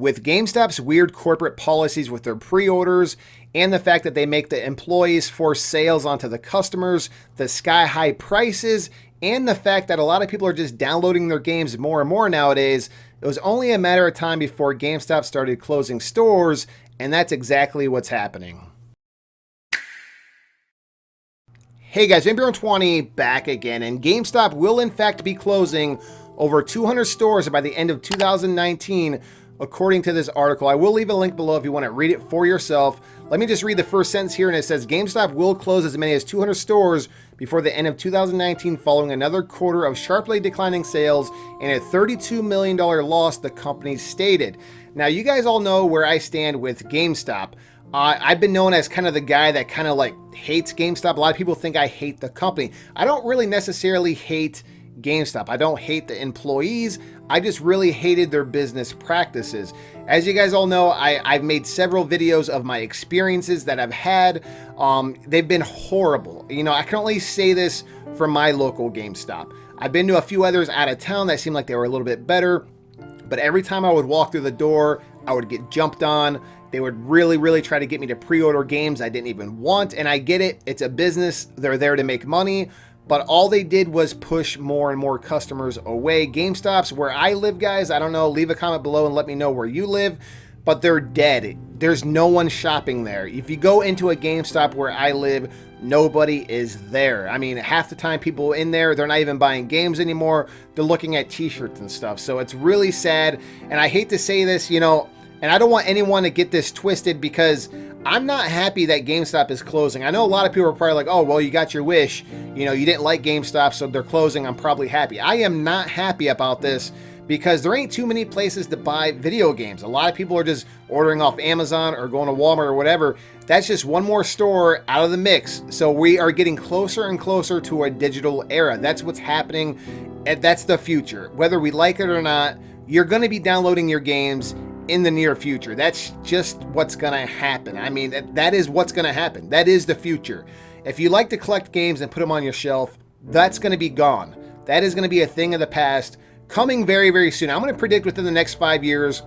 With GameStop's weird corporate policies with their pre-orders and the fact that they make the employees force sales onto the customers, the sky-high prices, and the fact that a lot of people are just downloading their games more and more nowadays, it was only a matter of time before GameStop started closing stores, and that's exactly what's happening. Hey guys, MBR20 back again, and GameStop will in fact be closing over 200 stores by the end of 2019, according to this article. I will leave a link below if you want to read it for yourself. Let me just read the first sentence here, and it says, GameStop will close as many as 200 stores before the end of 2019 following another quarter of sharply declining sales and a $32 million loss, the company stated. Now, you guys all know where I stand with GameStop. I've been known as kind of the guy that kind of like hates GameStop. A lot of people think I hate the company. I don't really necessarily hate GameStop. I don't hate the employees. I just really hated their business practices. As you guys all know, I've made several videos of my experiences that I've had. They've been horrible. You know, I can only say this for my local GameStop. I've been to a few others out of town that seemed like they were a little bit better, but every time I would walk through the door, I would get jumped on. They would really try to get me to pre-order games I didn't even want. And I get it. It's a business. They're there to make money. But all they did was push more and more customers away. GameStops where I live, guys, I don't know. Leave a comment below and let me know where you live. But they're dead. There's no one shopping there. If you go into a GameStop where I live, nobody is there. I mean, half the time people in there, they're not even buying games anymore. They're looking at t-shirts and stuff. So it's really sad. And I hate to say this, you know, and I don't want anyone to get this twisted because I'm not happy that GameStop is closing. I know a lot of people are probably like, oh, well, you got your wish. You know, you didn't like GameStop, so they're closing. I'm probably happy. I am not happy about this because there ain't too many places to buy video games. A lot of people are just ordering off Amazon or going to Walmart or whatever. That's just one more store out of the mix. So we are getting closer and closer to a digital era. That's what's happening. And that's the future. Whether we like it or not, you're going to be downloading your games in the near future. That's just what's gonna happen. I mean, that is what's gonna happen. That is the future. If you like to collect games and put them on your shelf, that's gonna be gone. That is gonna be a thing of the past, coming very soon. I'm gonna predict within the next 5 years,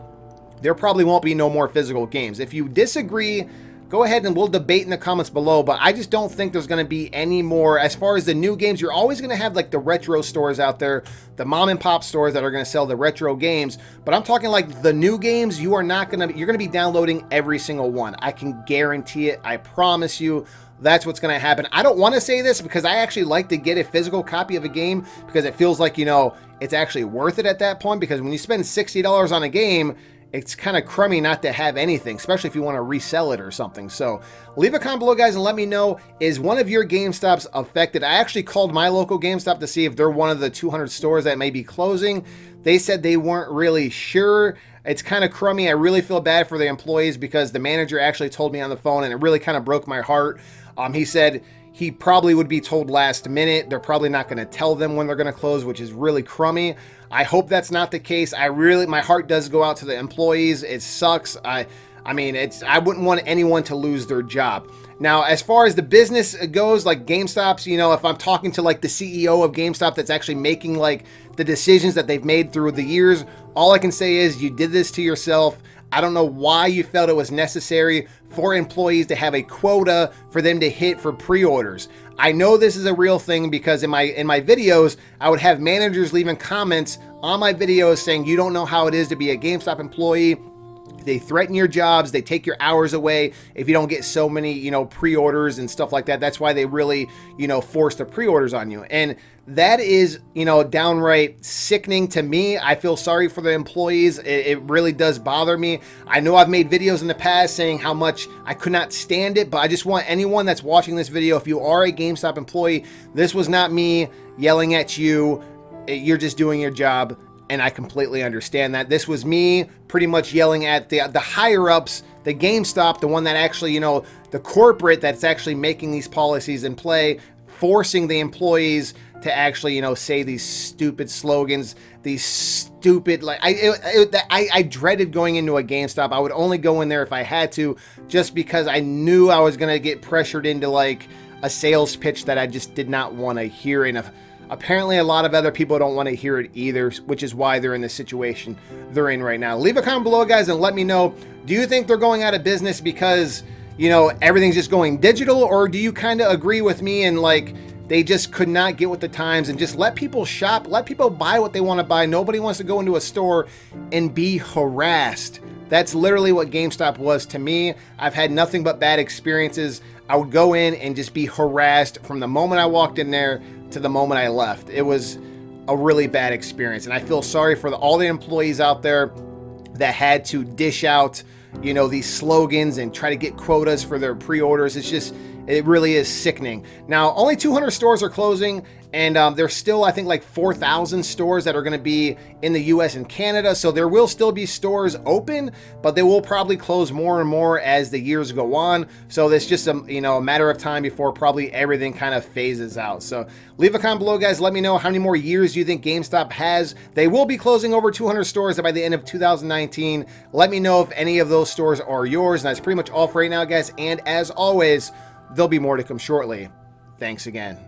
there probably won't be no more physical games. If you disagree, go ahead and we'll debate in the comments below, but I just don't think there's going to be any more. As far as the new games, you're always going to have like the retro stores out there, the mom and pop stores that are going to sell the retro games, but I'm talking like the new games, you're going to be downloading every single one. I can guarantee it. I promise you. That's what's going to happen. I don't want to say this because I actually like to get a physical copy of a game because it feels like, you know, it's actually worth it at that point, because when you spend $60 on a game, it's kind of crummy not to have anything, especially if you want to resell it or something. So leave a comment below, guys, and let me know, is one of your GameStops affected? I actually called my local GameStop to see if they're one of the 200 stores that may be closing. They said they weren't really sure. It's kind of crummy. I really feel bad for the employees because the manager actually told me on the phone, and it really kind of broke my heart. He said he probably would be told last minute. They're probably not going to tell them when they're going to close, which is really crummy. I hope that's not the case. My heart does go out to the employees. It sucks. I mean, I wouldn't want anyone to lose their job. Now, as far as the business goes, like GameStop's, you know, if I'm talking to like the CEO of GameStop that's actually making like the decisions that they've made through the years, all I can say is you did this to yourself. I don't know why you felt it was necessary for employees to have a quota for them to hit for pre-orders. I know this is a real thing because in my videos, I would have managers leaving comments on my videos saying, you don't know how it is to be a GameStop employee. They threaten your jobs. They take your hours away if you don't get so many, you know, pre-orders and stuff like that. That's why they really, you know, force the pre-orders on you. And that is, you know, downright sickening to me. I feel sorry for the employees. It really does bother me. I know I've made videos in the past saying how much I could not stand it, but I just want anyone that's watching this video, if you are a GameStop employee, this was not me yelling at you. You're just doing your job. And I completely understand that. This was me pretty much yelling at the higher-ups, the GameStop, the one that actually, you know, the corporate that's actually making these policies in play, forcing the employees to actually, you know, say these stupid slogans, these stupid, like, I dreaded going into a GameStop. I would only go in there if I had to, just because I knew I was going to get pressured into, like, a sales pitch that I just did not want to hear. And apparently a lot of other people don't want to hear it either, which is why they're in the situation they're in right now. Leave a comment below, guys, and let me know, do you think they're going out of business because, you know, everything's just going digital, or do you kind of agree with me and like they just could not get with the times and just let people shop, let people buy what they want to buy? Nobody wants to go into a store and be harassed. That's literally what GameStop was to me. I've had nothing but bad experiences. I would go in and just be harassed from the moment I walked in there to the moment I left. It was a really bad experience, and I feel sorry for all the employees out there that had to dish out, you know, these slogans and try to get quotas for their pre-orders. It's just, it really is sickening. Now, only 200 stores are closing, and there's still, I think, like 4,000 stores that are going to be in the US and Canada. So there will still be stores open, but they will probably close more and more as the years go on. So it's just a matter of time before probably everything kind of phases out. So leave a comment below, guys. Let me know how many more years you think GameStop has. They will be closing over 200 stores by the end of 2019. Let me know if any of those stores are yours. And that's pretty much all for right now, guys. And as always, there'll be more to come shortly. Thanks again.